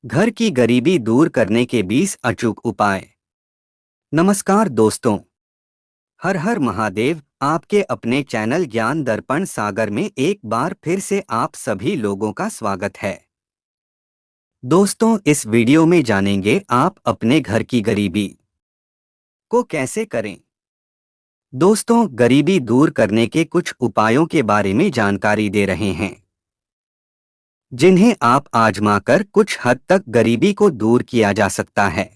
घर की गरीबी दूर करने के 20 अचूक उपाय। नमस्कार दोस्तों, हर हर महादेव। आपके अपने चैनल ज्ञान दर्पण सागर में एक बार फिर से आप सभी लोगों का स्वागत है। दोस्तों, इस वीडियो में जानेंगे आप अपने घर की गरीबी को कैसे करें। दोस्तों, गरीबी दूर करने के कुछ उपायों के बारे में जानकारी दे रहे हैं, जिन्हें आप आजमाकर कुछ हद तक गरीबी को दूर किया जा सकता है।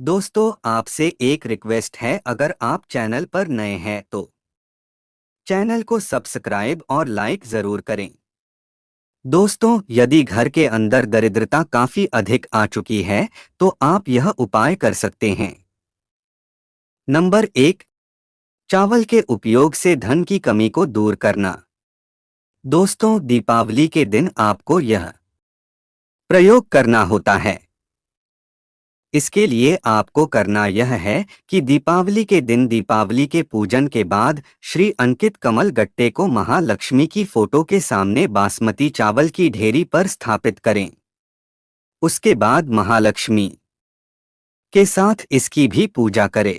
दोस्तों, आपसे एक रिक्वेस्ट है, अगर आप चैनल पर नए हैं तो चैनल को सब्सक्राइब और लाइक जरूर करें। दोस्तों, यदि घर के अंदर दरिद्रता काफी अधिक आ चुकी है तो आप यह उपाय कर सकते हैं। नंबर 1, चावल के उपयोग से धन की कमी को दूर करना। दोस्तों, दीपावली के दिन आपको यह प्रयोग करना होता है। इसके लिए आपको करना यह है कि दीपावली के दिन दीपावली के पूजन के बाद श्री अंकित कमल गट्टे को महालक्ष्मी की फोटो के सामने बासमती चावल की ढेरी पर स्थापित करें। उसके बाद महालक्ष्मी के साथ इसकी भी पूजा करें।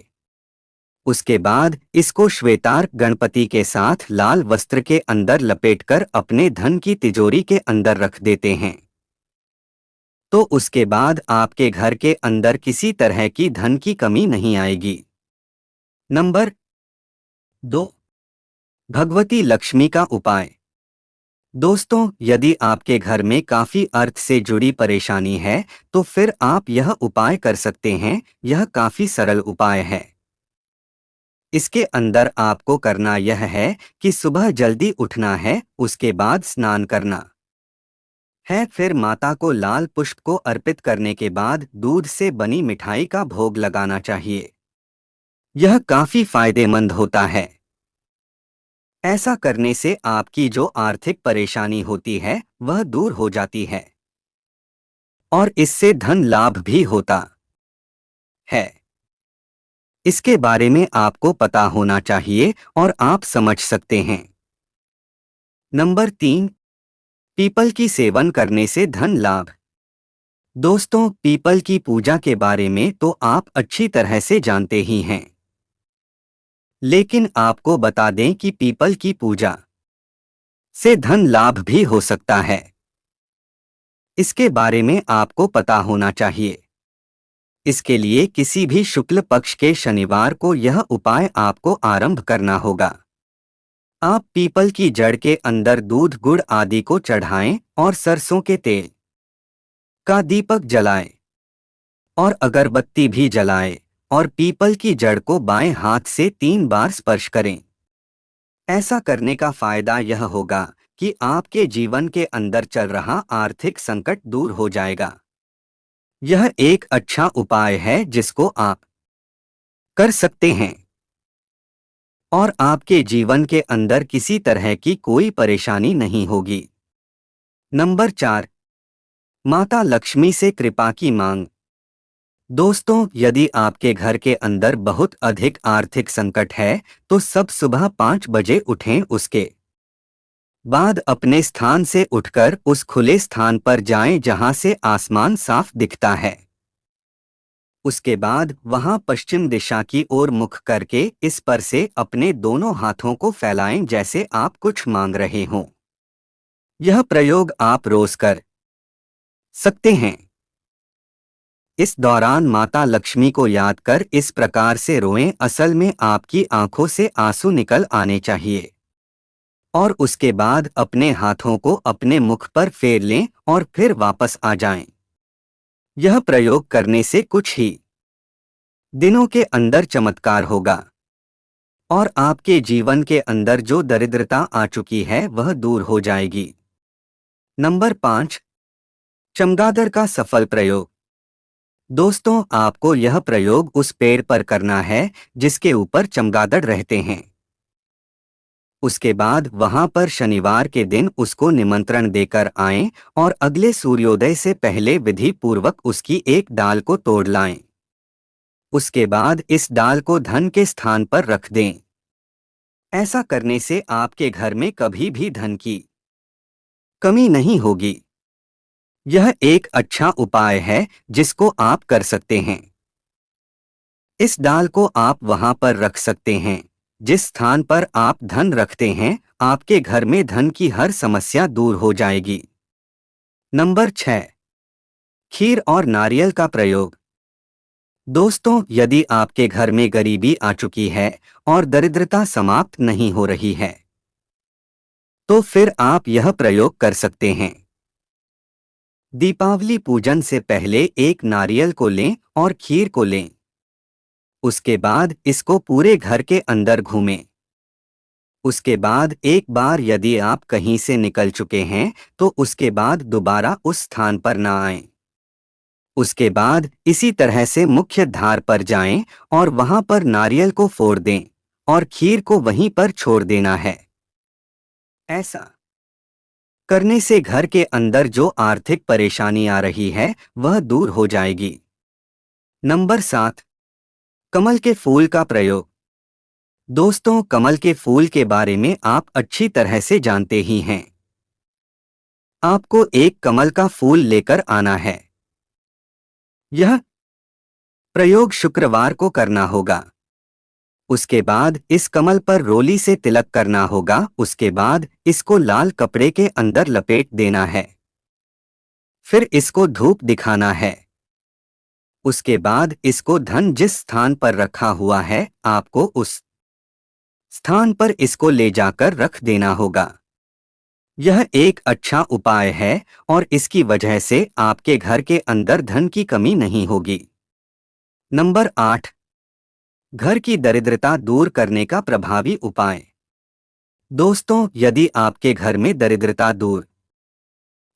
उसके बाद इसको श्वेतार्क गणपति के साथ लाल वस्त्र के अंदर लपेटकर अपने धन की तिजोरी के अंदर रख देते हैं। तो उसके बाद आपके घर के अंदर किसी तरह की धन की कमी नहीं आएगी। नंबर 2, भगवती लक्ष्मी का उपाय। दोस्तों, यदि आपके घर में काफी अर्थ से जुड़ी परेशानी है तो फिर आप यह उपाय कर सकते हैं। यह काफी सरल उपाय है। इसके अंदर आपको करना यह है कि सुबह जल्दी उठना है, उसके बाद स्नान करना है, फिर माता को लाल पुष्प को अर्पित करने के बाद दूध से बनी मिठाई का भोग लगाना चाहिए। यह काफी फायदेमंद होता है। ऐसा करने से आपकी जो आर्थिक परेशानी होती है वह दूर हो जाती है और इससे धन लाभ भी होता है। इसके बारे में आपको पता होना चाहिए और आप समझ सकते हैं। नंबर 3, पीपल की सेवन करने से धन लाभ। दोस्तों, पीपल की पूजा के बारे में तो आप अच्छी तरह से जानते ही हैं, लेकिन आपको बता दें कि पीपल की पूजा से धन लाभ भी हो सकता है। इसके बारे में आपको पता होना चाहिए। इसके लिए किसी भी शुक्ल पक्ष के शनिवार को यह उपाय आपको आरंभ करना होगा। आप पीपल की जड़ के अंदर दूध गुड़ आदि को चढ़ाएं और सरसों के तेल का दीपक जलाएं और अगरबत्ती भी जलाएं और पीपल की जड़ को बाएं हाथ से 3 बार स्पर्श करें। ऐसा करने का फायदा यह होगा कि आपके जीवन के अंदर चल रहा आर्थिक संकट दूर हो जाएगा। यह एक अच्छा उपाय है जिसको आप कर सकते हैं और आपके जीवन के अंदर किसी तरह की कोई परेशानी नहीं होगी। नंबर 4, माता लक्ष्मी से कृपा की मांग। दोस्तों, यदि आपके घर के अंदर बहुत अधिक आर्थिक संकट है तो सब सुबह 5 बजे उठें। उसके बाद अपने स्थान से उठकर उस खुले स्थान पर जाएं जहां से आसमान साफ दिखता है। उसके बाद वहां पश्चिम दिशा की ओर मुख करके इस पर से अपने दोनों हाथों को फैलाएं जैसे आप कुछ मांग रहे हों। यह प्रयोग आप रोज कर सकते हैं। इस दौरान माता लक्ष्मी को याद कर इस प्रकार से रोएं, असल में आपकी आंखों से आंसू निकल आने चाहिए। और उसके बाद अपने हाथों को अपने मुख पर फेर लें और फिर वापस आ जाएं। यह प्रयोग करने से कुछ ही दिनों के अंदर चमत्कार होगा और आपके जीवन के अंदर जो दरिद्रता आ चुकी है वह दूर हो जाएगी। नंबर 5, चमगादड़ का सफल प्रयोग। दोस्तों, आपको यह प्रयोग उस पेड़ पर करना है जिसके ऊपर चमगादड़ रहते हैं। उसके बाद वहां पर शनिवार के दिन उसको निमंत्रण देकर आएं और अगले सूर्योदय से पहले विधि पूर्वक उसकी एक डाल को तोड़ लाएं। उसके बाद इस डाल को धन के स्थान पर रख दें। ऐसा करने से आपके घर में कभी भी धन की कमी नहीं होगी। यह एक अच्छा उपाय है जिसको आप कर सकते हैं। इस डाल को आप वहां पर रख सकते हैं जिस स्थान पर आप धन रखते हैं। आपके घर में धन की हर समस्या दूर हो जाएगी। नंबर 6, खीर और नारियल का प्रयोग। दोस्तों, यदि आपके घर में गरीबी आ चुकी है और दरिद्रता समाप्त नहीं हो रही है, तो फिर आप यह प्रयोग कर सकते हैं। दीपावली पूजन से पहले एक नारियल को लें और खीर को लें। उसके बाद इसको पूरे घर के अंदर घूमें। उसके बाद एक बार यदि आप कहीं से निकल चुके हैं तो उसके बाद दोबारा उस स्थान पर ना आएं। उसके बाद इसी तरह से मुख्य धार पर जाएं और वहां पर नारियल को फोड़ दें और खीर को वहीं पर छोड़ देना है। ऐसा करने से घर के अंदर जो आर्थिक परेशानी आ रही है वह दूर हो जाएगी। नंबर 7, कमल के फूल का प्रयोग। दोस्तों, कमल के फूल के बारे में आप अच्छी तरह से जानते ही हैं। आपको एक कमल का फूल लेकर आना है। यह प्रयोग शुक्रवार को करना होगा। उसके बाद इस कमल पर रोली से तिलक करना होगा। उसके बाद इसको लाल कपड़े के अंदर लपेट देना है। फिर इसको धूप दिखाना है। उसके बाद इसको धन जिस स्थान पर रखा हुआ है आपको उस स्थान पर इसको ले जाकर रख देना होगा। यह एक अच्छा उपाय है और इसकी वजह से आपके घर के अंदर धन की कमी नहीं होगी। नंबर 8, घर की दरिद्रता दूर करने का प्रभावी उपाय। दोस्तों, यदि आपके घर में दरिद्रता दूर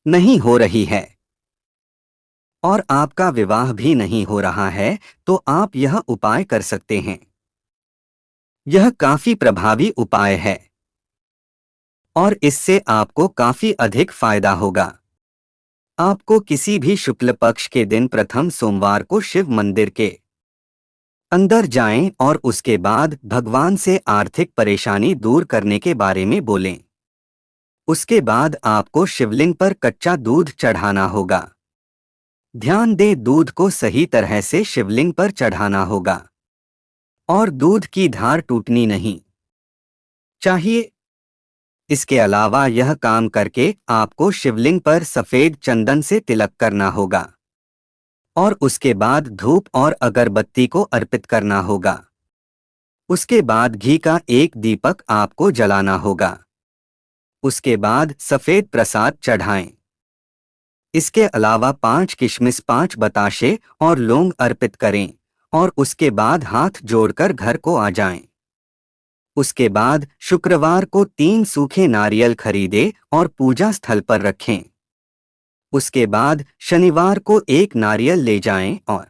नहीं हो रही है और आपका विवाह भी नहीं हो रहा है, तो आप यह उपाय कर सकते हैं। यह काफी प्रभावी उपाय है और इससे आपको काफी अधिक फायदा होगा। आपको किसी भी शुक्ल पक्ष के दिन प्रथम सोमवार को शिव मंदिर के अंदर जाएं और उसके बाद भगवान से आर्थिक परेशानी दूर करने के बारे में बोलें। उसके बाद आपको शिवलिंग पर कच्चा दूध चढ़ाना होगा। ध्यान दें, दूध को सही तरह से शिवलिंग पर चढ़ाना होगा और दूध की धार टूटनी नहीं चाहिए। इसके अलावा यह काम करके आपको शिवलिंग पर सफेद चंदन से तिलक करना होगा और उसके बाद धूप और अगरबत्ती को अर्पित करना होगा। उसके बाद घी का एक दीपक आपको जलाना होगा। उसके बाद सफेद प्रसाद चढ़ाएं। इसके अलावा 5 किशमिश, 5 बताशे और लौंग अर्पित करें और उसके बाद हाथ जोड़कर घर को आ जाएं। उसके बाद शुक्रवार को 3 सूखे नारियल खरीदें और पूजा स्थल पर रखें। उसके बाद शनिवार को एक नारियल ले जाएं और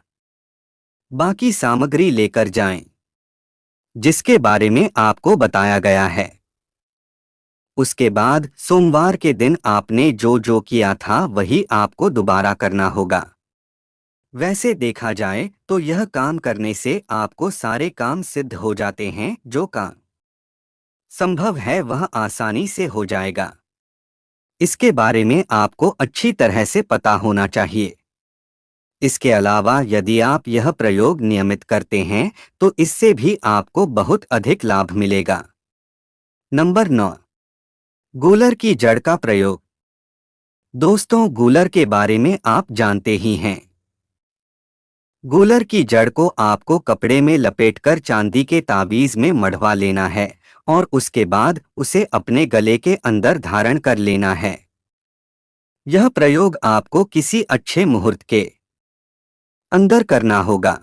बाकी सामग्री लेकर जाएं जिसके बारे में आपको बताया गया है। उसके बाद सोमवार के दिन आपने जो जो किया था वही आपको दोबारा करना होगा। वैसे देखा जाए तो यह काम करने से आपको सारे काम सिद्ध हो जाते हैं। जो काम संभव है वह आसानी से हो जाएगा। इसके बारे में आपको अच्छी तरह से पता होना चाहिए। इसके अलावा यदि आप यह प्रयोग नियमित करते हैं तो इससे भी आपको बहुत अधिक लाभ मिलेगा। नंबर 9, गूलर की जड़ का प्रयोग। दोस्तों, गूलर के बारे में आप जानते ही हैं। गूलर की जड़ को आपको कपड़े में लपेटकर चांदी के ताबीज में मढ़वा लेना है और उसके बाद उसे अपने गले के अंदर धारण कर लेना है। यह प्रयोग आपको किसी अच्छे मुहूर्त के अंदर करना होगा।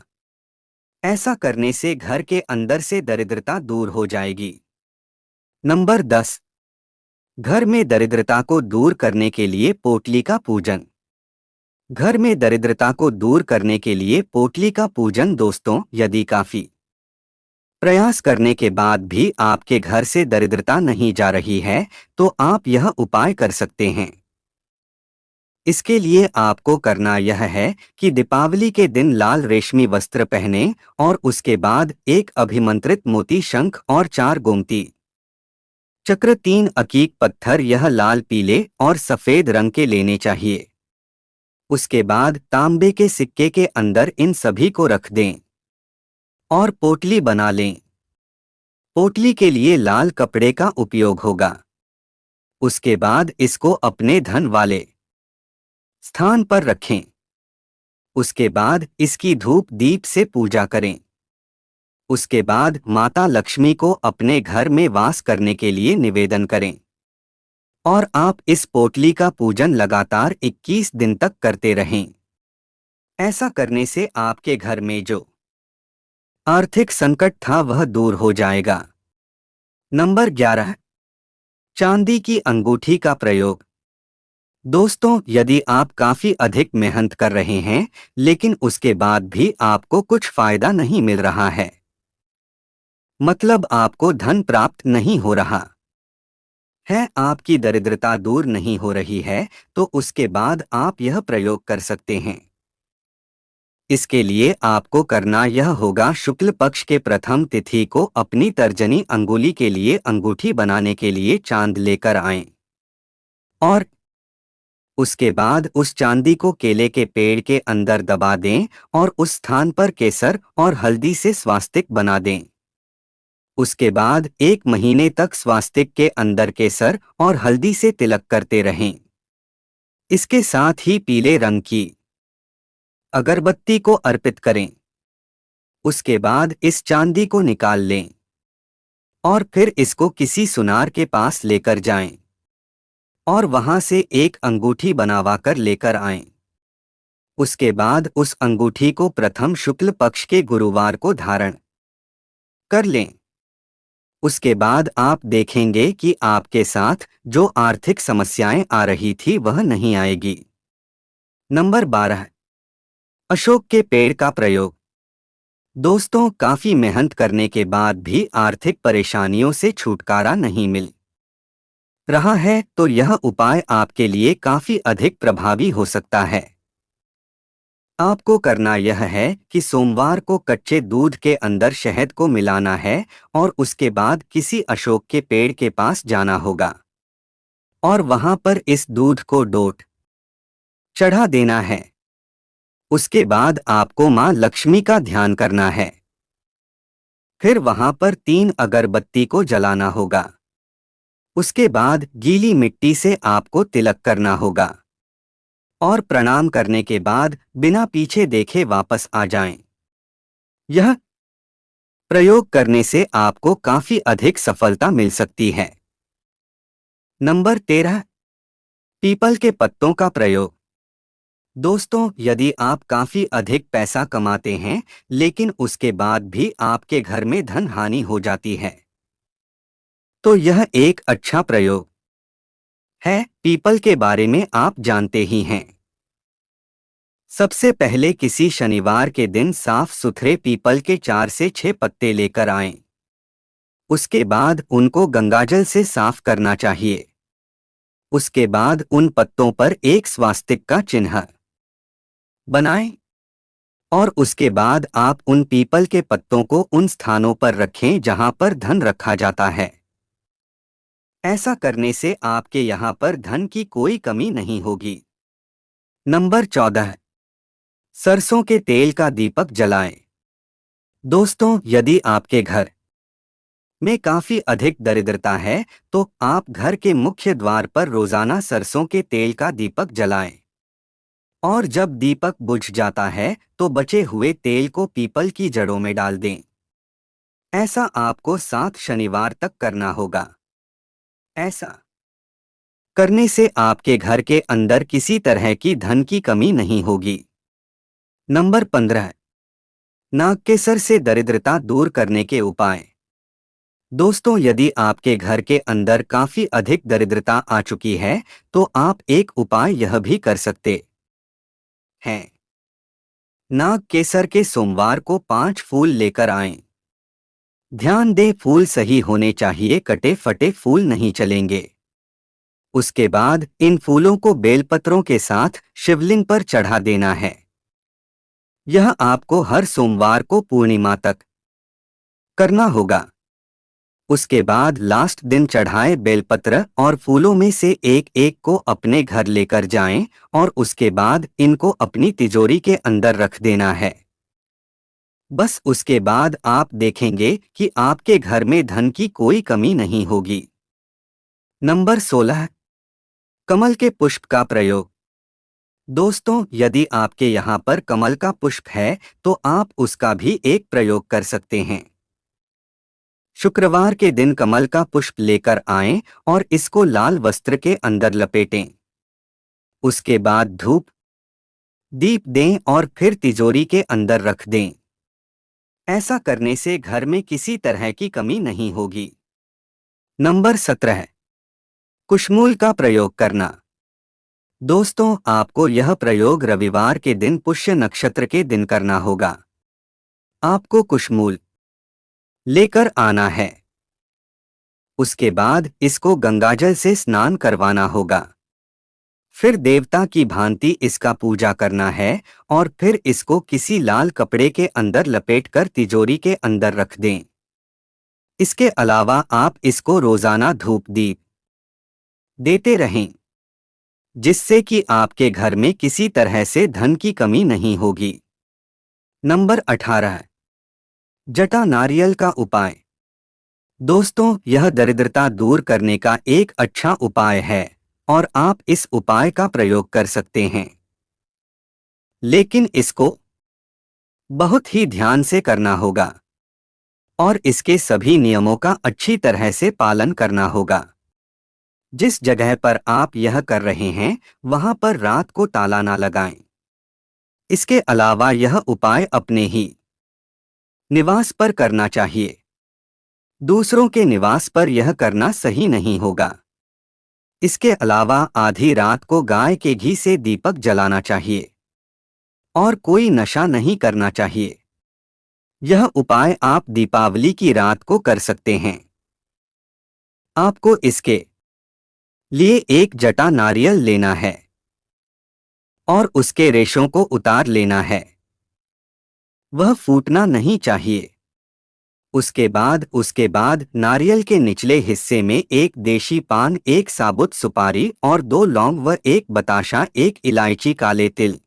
ऐसा करने से घर के अंदर से दरिद्रता दूर हो जाएगी। नंबर 10, घर में दरिद्रता को दूर करने के लिए पोटली का पूजन। घर में दरिद्रता को दूर करने के लिए पोटली का पूजन। दोस्तों, यदि काफी प्रयास करने के बाद भी आपके घर से दरिद्रता नहीं जा रही है तो आप यह उपाय कर सकते हैं। इसके लिए आपको करना यह है कि दीपावली के दिन लाल रेशमी वस्त्र पहनें और उसके बाद एक अभिमंत्रित मोती शंख और 4 गोमती चक्र, 3 अकीक पत्थर, यह लाल, पीले और सफेद रंग के लेने चाहिए। उसके बाद तांबे के सिक्के के अंदर इन सभी को रख दें और पोटली बना लें। पोटली के लिए लाल कपड़े का उपयोग होगा। उसके बाद इसको अपने धन वाले स्थान पर रखें। उसके बाद इसकी धूप दीप से पूजा करें। उसके बाद माता लक्ष्मी को अपने घर में वास करने के लिए निवेदन करें और आप इस पोटली का पूजन लगातार 21 दिन तक करते रहें। ऐसा करने से आपके घर में जो आर्थिक संकट था वह दूर हो जाएगा। नंबर 11, चांदी की अंगूठी का प्रयोग। दोस्तों, यदि आप काफी अधिक मेहनत कर रहे हैं लेकिन उसके बाद भी आपको कुछ फायदा नहीं मिल रहा है, मतलब आपको धन प्राप्त नहीं हो रहा है, आपकी दरिद्रता दूर नहीं हो रही है, तो उसके बाद आप यह प्रयोग कर सकते हैं। इसके लिए आपको करना यह होगा, शुक्ल पक्ष के प्रथम तिथि को अपनी तर्जनी अंगुली के लिए अंगूठी बनाने के लिए चांद लेकर आएं और उसके बाद उस चांदी को केले के पेड़ के अंदर दबा दें और उस स्थान पर केसर और हल्दी से स्वास्तिक बना दें। उसके बाद 1 महीने तक स्वास्तिक के अंदर केसर और हल्दी से तिलक करते रहें। इसके साथ ही पीले रंग की अगरबत्ती को अर्पित करें। उसके बाद इस चांदी को निकाल लें और फिर इसको किसी सुनार के पास लेकर जाएं और वहां से एक अंगूठी बनवा कर लेकर आएं। उसके बाद उस अंगूठी को प्रथम शुक्ल पक्ष के गुरुवार को धारण कर लें। उसके बाद आप देखेंगे कि आपके साथ जो आर्थिक समस्याएं आ रही थी वह नहीं आएगी। नंबर 12, अशोक के पेड़ का प्रयोग। दोस्तों, काफी मेहनत करने के बाद भी आर्थिक परेशानियों से छुटकारा नहीं मिल रहा है तो यह उपाय आपके लिए काफी अधिक प्रभावी हो सकता है। आपको करना यह है कि सोमवार को कच्चे दूध के अंदर शहद को मिलाना है और उसके बाद किसी अशोक के पेड़ के पास जाना होगा और वहां पर इस दूध को डोट चढ़ा देना है। उसके बाद आपको मां लक्ष्मी का ध्यान करना है। फिर वहां पर 3 अगरबत्ती को जलाना होगा। उसके बाद गीली मिट्टी से आपको तिलक करना होगा और प्रणाम करने के बाद बिना पीछे देखे वापस आ जाएं। यह प्रयोग करने से आपको काफी अधिक सफलता मिल सकती है। नंबर 13, पीपल के पत्तों का प्रयोग। दोस्तों, यदि आप काफी अधिक पैसा कमाते हैं लेकिन उसके बाद भी आपके घर में धन हानि हो जाती है तो यह एक अच्छा प्रयोग है। पीपल के बारे में आप जानते ही हैं। सबसे पहले किसी शनिवार के दिन साफ सुथरे पीपल के 4 से 6 पत्ते लेकर आएं। उसके बाद उनको गंगाजल से साफ करना चाहिए। उसके बाद उन पत्तों पर एक स्वास्तिक का चिन्ह बनाएं और उसके बाद आप उन पीपल के पत्तों को उन स्थानों पर रखें जहां पर धन रखा जाता है। ऐसा करने से आपके यहां पर धन की कोई कमी नहीं होगी। नंबर 14, सरसों के तेल का दीपक जलाएं। दोस्तों, यदि आपके घर में काफी अधिक दरिद्रता है तो आप घर के मुख्य द्वार पर रोजाना सरसों के तेल का दीपक जलाएं और जब दीपक बुझ जाता है तो बचे हुए तेल को पीपल की जड़ों में डाल दें। ऐसा आपको 7 शनिवार तक करना होगा। ऐसा करने से आपके घर के अंदर किसी तरह की धन की कमी नहीं होगी। नंबर 15, नागकेसर से दरिद्रता दूर करने के उपाय। दोस्तों, यदि आपके घर के अंदर काफी अधिक दरिद्रता आ चुकी है तो आप एक उपाय यह भी कर सकते हैं। नागकेसर के सोमवार को 5 फूल लेकर आएं। ध्यान दें, फूल सही होने चाहिए, कटे फटे फूल नहीं चलेंगे। उसके बाद इन फूलों को बेलपत्रों के साथ शिवलिंग पर चढ़ा देना है। यह आपको हर सोमवार को पूर्णिमा तक करना होगा। उसके बाद लास्ट दिन चढ़ाए बेलपत्र और फूलों में से एक एक को अपने घर लेकर जाएं और उसके बाद इनको अपनी तिजोरी के अंदर रख देना है। बस उसके बाद आप देखेंगे कि आपके घर में धन की कोई कमी नहीं होगी। नंबर 16, कमल के पुष्प का प्रयोग। दोस्तों, यदि आपके यहाँ पर कमल का पुष्प है तो आप उसका भी एक प्रयोग कर सकते हैं। शुक्रवार के दिन कमल का पुष्प लेकर आएं और इसको लाल वस्त्र के अंदर लपेटें। उसके बाद धूप दीप दें और फिर तिजोरी के अंदर रख दें। ऐसा करने से घर में किसी तरह की कमी नहीं होगी। नंबर 17, कुशमूल का प्रयोग करना। दोस्तों, आपको यह प्रयोग रविवार के दिन पुष्य नक्षत्र के दिन करना होगा। आपको कुशमूल लेकर आना है। उसके बाद इसको गंगाजल से स्नान करवाना होगा। फिर देवता की भांति इसका पूजा करना है और फिर इसको किसी लाल कपड़े के अंदर लपेटकर तिजोरी के अंदर रख दें। इसके अलावा आप इसको रोजाना धूप दीप देते रहें, जिससे कि आपके घर में किसी तरह से धन की कमी नहीं होगी। नंबर 18, जटा नारियल का उपाय। दोस्तों, यह दरिद्रता दूर करने का एक अच्छा उपाय है और आप इस उपाय का प्रयोग कर सकते हैं, लेकिन इसको बहुत ही ध्यान से करना होगा और इसके सभी नियमों का अच्छी तरह से पालन करना होगा। जिस जगह पर आप यह कर रहे हैं वहां पर रात को ताला ना लगाएं। इसके अलावा यह उपाय अपने ही निवास पर करना चाहिए। दूसरों के निवास पर यह करना सही नहीं होगा। इसके अलावा आधी रात को गाय के घी से दीपक जलाना चाहिए और कोई नशा नहीं करना चाहिए। यह उपाय आप दीपावली की रात को कर सकते हैं। आपको इसके लिए एक जटा नारियल लेना है और उसके रेशों को उतार लेना है। वह फूटना नहीं चाहिए। उसके बाद नारियल के निचले हिस्से में एक देशी पान, एक साबुत सुपारी और 2 लौंग व एक बताशा, एक इलायची, काले तिल,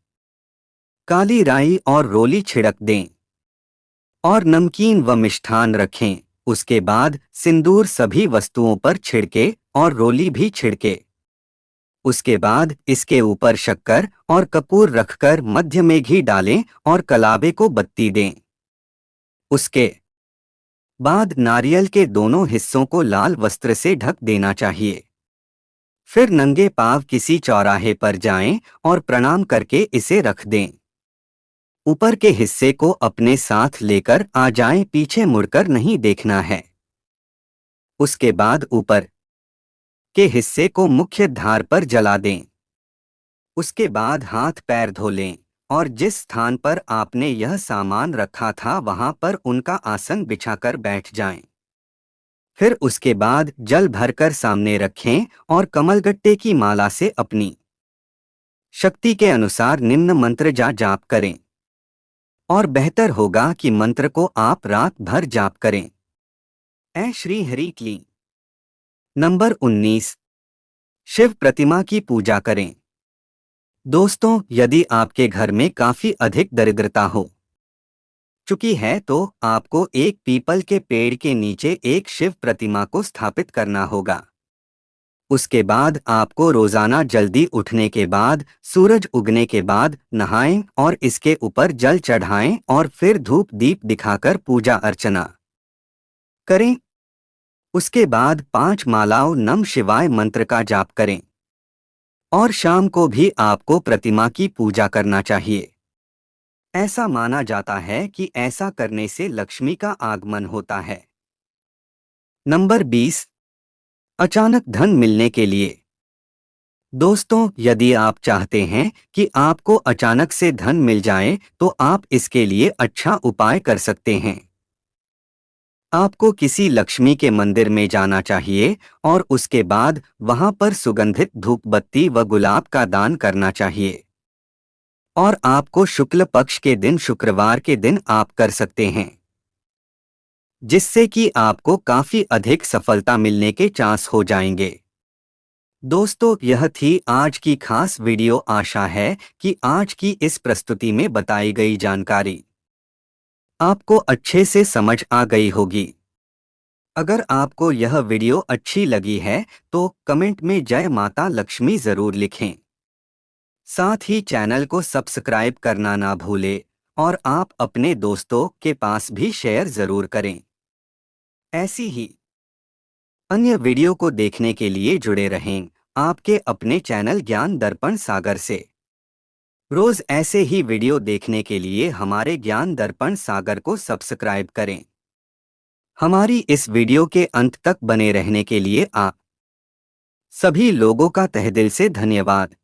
काली राई और रोली छिड़क दें और नमकीन व मिष्ठान रखें। उसके बाद सिंदूर सभी वस्तुओं पर छिड़के और रोली भी छिड़के। उसके बाद इसके ऊपर शक्कर और कपूर रखकर मध्य में घी डालें और कलाबे को बत्ती दें। उसके बाद नारियल के दोनों हिस्सों को लाल वस्त्र से ढक देना चाहिए। फिर नंगे पांव किसी चौराहे पर जाएं और प्रणाम करके इसे रख दें। ऊपर के हिस्से को अपने साथ लेकर आ जाएं, पीछे मुड़कर नहीं देखना है। उसके बाद ऊपर के हिस्से को मुख्य धार पर जला दें। उसके बाद हाथ पैर धो लें और जिस स्थान पर आपने यह सामान रखा था वहां पर उनका आसन बिछाकर बैठ जाएं। फिर उसके बाद जल भरकर सामने रखें और कमलगट्टे की माला से अपनी शक्ति के अनुसार निम्न मंत्र जाप करें और बेहतर होगा कि मंत्र को आप रात भर जाप करें। ऐ श्री हरि क्लीं। नंबर 19, शिव प्रतिमा की पूजा करें। दोस्तों, यदि आपके घर में काफी अधिक दरिद्रता हो चुकी है तो आपको एक पीपल के पेड़ के नीचे एक शिव प्रतिमा को स्थापित करना होगा। उसके बाद आपको रोजाना जल्दी उठने के बाद, सूरज उगने के बाद नहाएं और इसके ऊपर जल चढ़ाएं और फिर धूप दीप दिखाकर पूजा अर्चना करें। उसके बाद 5 मालाओं नम शिवाय मंत्र का जाप करें और शाम को भी आपको प्रतिमा की पूजा करना चाहिए। ऐसा माना जाता है कि ऐसा करने से लक्ष्मी का आगमन होता है। नंबर 20, अचानक धन मिलने के लिए। दोस्तों, यदि आप चाहते हैं कि आपको अचानक से धन मिल जाए तो आप इसके लिए अच्छा उपाय कर सकते हैं। आपको किसी लक्ष्मी के मंदिर में जाना चाहिए और उसके बाद वहां पर सुगंधित धूप बत्ती व गुलाब का दान करना चाहिए और आपको शुक्ल पक्ष के दिन, शुक्रवार के दिन आप कर सकते हैं। जिससे कि आपको काफी अधिक सफलता मिलने के चांस हो जाएंगे। दोस्तों, यह थी आज की खास वीडियो। आशा है कि आज की इस प्रस्तुति में बताई गई जानकारी आपको अच्छे से समझ आ गई होगी। अगर आपको यह वीडियो अच्छी लगी है तो कमेंट में जय माता लक्ष्मी जरूर लिखें। साथ ही चैनल को सब्सक्राइब करना ना भूलें और आप अपने दोस्तों के पास भी शेयर जरूर करें। ऐसी ही अन्य वीडियो को देखने के लिए जुड़े रहें आपके अपने चैनल ज्ञान दर्पण सागर से। रोज ऐसे ही वीडियो देखने के लिए हमारे ज्ञान दर्पण सागर को सब्सक्राइब करें। हमारी इस वीडियो के अंत तक बने रहने के लिए आप सभी लोगों का तहे दिल से धन्यवाद।